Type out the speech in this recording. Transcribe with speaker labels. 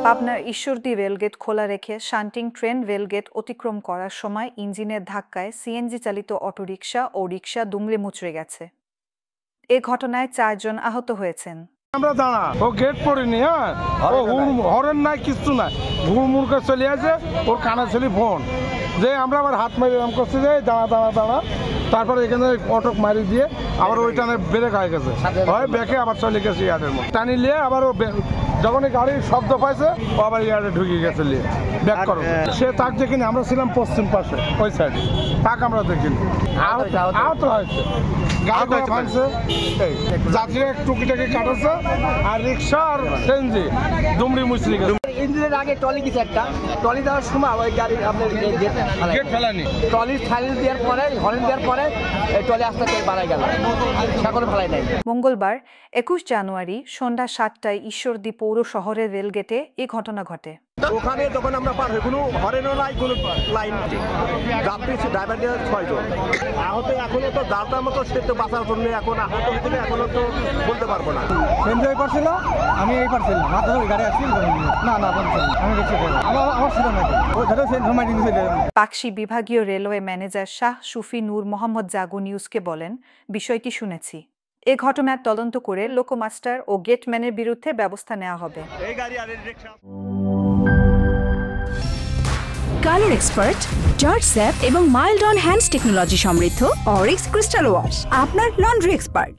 Speaker 1: পাবনার ঈশ্বরদী রেলগেট খোলা রেখে শান্টিং ট্রেন রেলগেট অতিক্রম করার সময় ইঞ্জিনের ধাক্কায় সিএনজি চালিত অটোরিকশা ও রিকশা দুমড়ে মুচড়ে গেছে। এ ঘটনায় 4 জন আহত হয়েছেন।
Speaker 2: আমরা দাঁড়া ও গেট পড়িনি, হ্যাঁ ও হরেন নাই কিছু নাই, ঘুরমুড় করে চলে আসে, ওর কানে ছিল ফোন যে আমরা আবার হাত মারি এরকম করছি যে দাঁড়া দাঁড়া দাঁড়া, তারপরে এখানে অটক মারি দিয়ে আবার ওই টানে ব্রেক হয়ে গেছে, হয় ব্যাকে আবার চলে গেছে ইয়ার্ডের মধ্যে টানি নিয়ে আবার ও যখন গাড়ির শব্দ পাইছে ও আবার ইয়ার্ডে ঢুকে গেছে নিয়ে ব্যাক করো। সে তাক দেখিনি, আমরা ছিলাম পশ্চিম পাশে ওই সাইডে, তাক আমরা দেখিনি। আহত হয়েছে, গাড়ি ভাঙছে, যাত্রীরা টুকিটাকি কাটাচ্ছে, আর রিক্সা আর সিএনজি দুমড়ি মুচড়ে গেছে।
Speaker 3: ইঞ্জিনের আগে ট্রলি দিচ্ছে, একটা ট্রলি দেওয়ার সময় ওই গাড়ি আপনার
Speaker 2: গেট ফেলানি,
Speaker 3: ট্রলি সাইলেন্স দেওয়ার পরে হর্ন দেওয়ার পরে এই ট্রলি আস্তে আস্তে বাড়াই গেল, সকলে ফেলাই নাই।
Speaker 1: মঙ্গলবার 21 জানুয়ারি সন্ধ্যা 7টায় ঈশ্বরদী পৌর শহরের রেলগেটে এই ঘটনা ঘটে।
Speaker 4: ওখানে যখন আমরা পার হই কোনো হরেনও নাই, কোনো লাইন যাত্রী ড্রাইভার দিয়ে 6 জন আহত। এখনো তো যাতার মতো সে তো বাঁচার জন্য এখন আহত হয়েছিল, এখনো তো বলতে পারবো না।
Speaker 3: এই পারছিল, আমি এই পারছিল না, ধরো গাড়ি আসছিল না না বলছিলাম আমি দেখছি আমার ছিল নাকি ওই ধরো সে রোমান্টিক দিতে।
Speaker 1: পাকশি বিভাগীয় রেলওয়ে ম্যানেজার শাহ সুফি নূর মোহাম্মদ জাগো নিউজকে বলেন, বিষয়টি শুনেছি, এ ঘটনার তদন্ত করে লোকোমাস্টার ও গেটম্যানের বিরুদ্ধে ব্যবস্থা নেওয়া হবে।
Speaker 5: কালার এক্সপার্ট, জর্জ স্যাপ এবং মাইল্ড অন হ্যান্ডস টেকনোলজি সমৃদ্ধ অরিক্স ক্রিস্টাল ওয়াশ আপনার লন্ড্রি এক্সপার্ট।